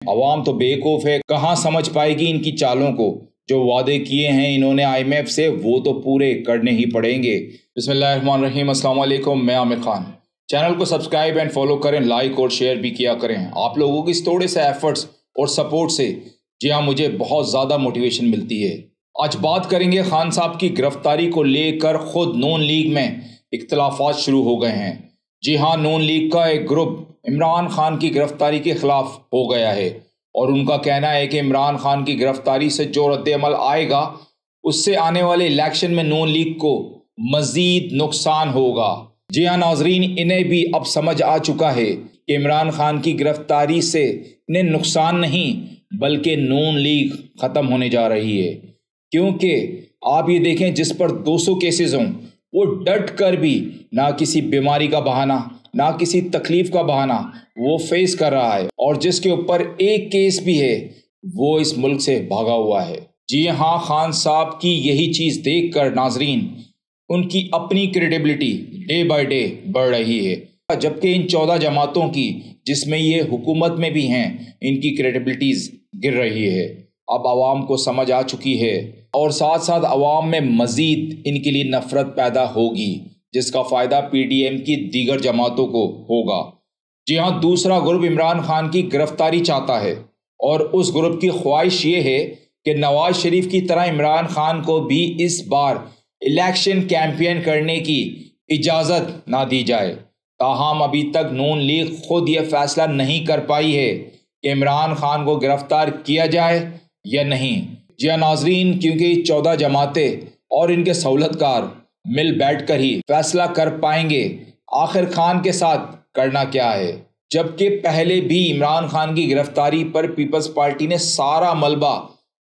عوام تو بیوقوف ہے، کہاں سمجھ پائے گی ان کی چالوں کو۔ جو وعدے کیے ہیں انہوں نے IMF سے وہ تو پورے کرنے ہی پڑیں گے۔ بسم اللہ الرحمن الرحیم، السلام علیکم، میں عامر خان۔ چینل کو سبسکرائب اینڈ فالو کریں، لائک اور شیئر بھی کیا کریں۔ آپ لوگوں کی اس تھوڑے سے ایفرٹس اور سپورٹ سے جی ہاں مجھے بہت زیادہ موٹیویشن ملتی ہے۔ آج بات کریں گے خان صاحب کی گرفتاری کو لے کر خود نون لیگ میں اختلافات شروع ہو گئے ہیں۔ جی ہاں، نون لیگ کا ایک گروپ عمران خان کی گرفتاری کے خلاف ہو گیا ہے اور ان کا کہنا ہے کہ عمران خان کی گرفتاری سے جو رد عمل آئے گا اس سے آنے والے الیکشن میں نون لیگ کو مزید نقصان ہوگا۔ جی ہاں ناظرین، انہیں بھی اب سمجھ آ چکا ہے کہ عمران خان کی گرفتاری سے انہیں نقصان نہیں بلکہ نون لیگ ختم ہونے جا رہی ہے، کیونکہ آپ یہ دیکھیں جس پر 200 کیسز ہوں وہ ڈٹ کر بھی نہ کسی بیماری کا بہانہ نہ کسی تکلیف کا بہانہ وہ فیس کر رہا ہے، اور جس کے اوپر ایک کیس بھی ہے وہ اس ملک سے بھاگا ہوا ہے۔ جی ہاں، خان صاحب کی یہی چیز دیکھ کر ناظرین ان کی اپنی کریڈیبلٹی ڈے بائی ڈے بڑھ رہی ہے، جبکہ ان 14 جماعتوں کی جس میں یہ حکومت میں بھی ہیں ان کی کریڈیبلٹیز گر رہی ہے۔ اب عوام کو سمجھ آ چکی ہے اور ساتھ ساتھ عوام میں مزید ان کے لیے نفرت پیدا ہوگی، جس کا فائدہ PDM کی دیگر جماعتوں کو ہوگا۔ جی ہاں، دوسرا گروپ عمران خان کی گرفتاری چاہتا ہے اور اس گروپ کی خواہش یہ ہے کہ نواز شریف کی طرح عمران خان کو بھی اس بار الیکشن کیمپین کرنے کی اجازت نہ دی جائے۔ تاہم ابھی تک نون لیگ خود یہ فیصلہ نہیں کر پائی ہے کہ عمران خان کو گرفتار کیا جائے یا نہیں۔ جی ہاں ناظرین، کیونکہ 14 جماعتیں اور ان کے سہولت کار مل بیٹھ کر ہی فیصلہ کر پائیں گے آخر خان کے ساتھ کرنا کیا ہے، جبکہ پہلے بھی عمران خان کی گرفتاری پر پیپلز پارٹی نے سارا ملبہ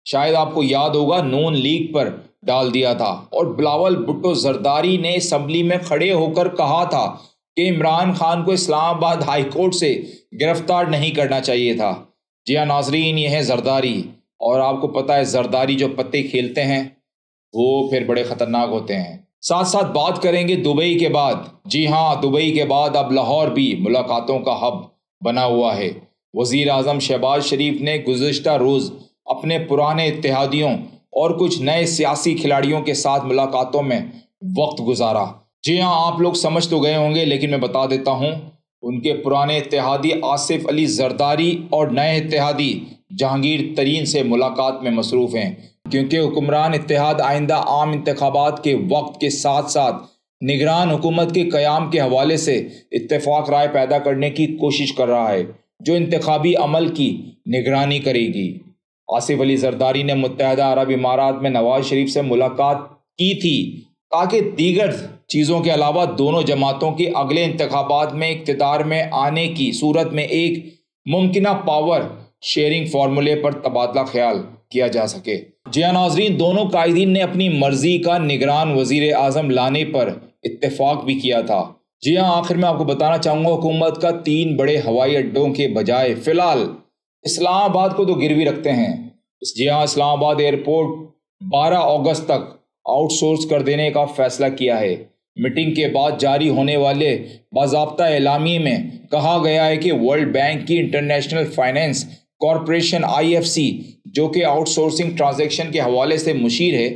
شاید آپ کو یاد ہوگا نون لیگ پر ڈال دیا تھا، اور بلاول بھٹو زرداری نے اسمبلی میں کھڑے ہو کر کہا تھا کہ عمران خان کو اسلام آباد ہائی کورٹ سے گرفتار نہیں کرنا چاہیے تھا۔ جی ہاں ناظرین، یہ ہے زرداری، اور آپ کو پتہ ہے زرداری جو پتے کھیلتے ہیں وہ پھر بڑے خطرناک ہوتے ہیں۔ ساتھ ساتھ بات کریں گے دبئی کے بعد۔ جی ہاں، دبئی کے بعد اب لاہور بھی ملاقاتوں کا ہب بنا ہوا ہے۔ وزیر اعظم شہباز شریف نے گزشتہ روز اپنے پرانے اتحادیوں اور کچھ نئے سیاسی کھلاڑیوں کے ساتھ ملاقاتوں میں وقت گزارا۔ جی ہاں، آپ لوگ سمجھ تو گئے ہوں گے لیکن میں بتا دیتا ہوں، ان کے پرانے اتحادی آصف علی زرداری اور نئے اتحادی جہانگیر ترین سے ملاقات میں مصروف ہیں، کیونکہ حکمران اتحاد آئندہ عام انتخابات کے وقت کے ساتھ ساتھ نگران حکومت کے قیام کے حوالے سے اتفاق رائے پیدا کرنے کی کوشش کر رہا ہے جو انتخابی عمل کی نگرانی کرے گی۔ آصف علی زرداری نے متحدہ عرب امارات میں نواز شریف سے ملاقات کی تھی تاکہ دیگر چیزوں کے علاوہ دونوں جماعتوں کے اگلے انتخابات میں اقتدار میں آنے کی صورت میں ایک ممکنہ پاور شیئرنگ فارمولے پر تبادلہ خیال کیا جا سکے۔ جی ہاں ناظرین، دونوں قائدین نے اپنی مرضی کا نگران وزیر اعظم لانے پر اتفاق بھی کیا تھا۔ جی ہاں، آخر میں آپ کو بتانا چاہوں گا، حکومت کا 3 بڑے ہوائی اڈوں کے بجائے فی الحال اسلام آباد کو تو گروی رکھتے ہیں۔ جی ہاں، اسلام آباد ایئرپورٹ 12 اگست تک آؤٹ سورس کر دینے کا فیصلہ کیا ہے۔ میٹنگ کے بعد جاری ہونے والے باضابطہ اعلامیے میں کہا گیا ہے کہ ورلڈ بینک کی انٹرنیشنل فائنینس کارپوریشن IFC جو کہ آؤٹ سورسنگ ٹرانزیکشن کے حوالے سے مشیر ہے،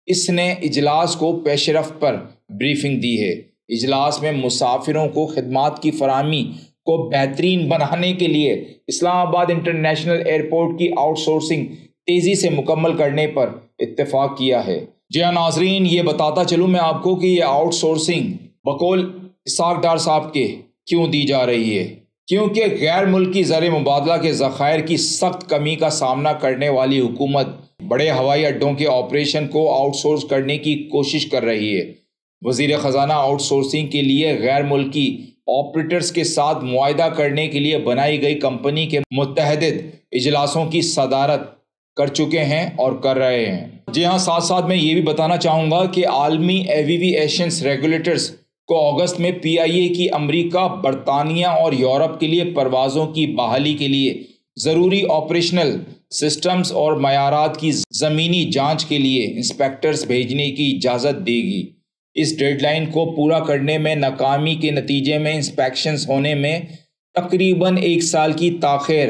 اس نے اجلاس کو پیش رفت پر بریفنگ دی ہے۔ اجلاس میں مسافروں کو خدمات کی فراہمی کو بہترین بنانے کے لیے اسلام آباد انٹرنیشنل ایئرپورٹ کی آؤٹ سورسنگ تیزی سے مکمل کرنے پر اتفاق کیا ہے۔ جی ہاں ناظرین، یہ بتاتا چلوں میں آپ کو کہ یہ آؤٹ سورسنگ بقول اسحاق ڈار صاحب کے کیوں دی جا رہی ہے، کیونکہ غیر ملکی زر مبادلہ کے ذخائر کی سخت کمی کا سامنا کرنے والی حکومت بڑے ہوائی اڈوں کے آپریشن کو آؤٹ سورس کرنے کی کوشش کر رہی ہے۔ وزیر خزانہ آؤٹ سورسنگ کے لیے غیر ملکی آپریٹرز کے ساتھ معاہدہ کرنے کے لیے بنائی گئی کمپنی کے متعدد اجلاسوں کی صدارت کر چکے ہیں اور کر رہے ہیں۔ جی ہاں، ساتھ ساتھ میں یہ بھی بتانا چاہوں گا کہ عالمی ایویئیشن ریگولیٹرز کو اگست میں PIA کی امریکہ، برطانیہ اور یورپ کے لیے پروازوں کی بحالی کے لیے ضروری آپریشنل سسٹمز اور معیارات کی زمینی جانچ کے لیے انسپیکٹرز بھیجنے کی اجازت دے گی۔ اس ڈیڈ لائن کو پورا کرنے میں ناکامی کے نتیجے میں انسپیکشنز ہونے میں تقریباً 1 سال کی تاخیر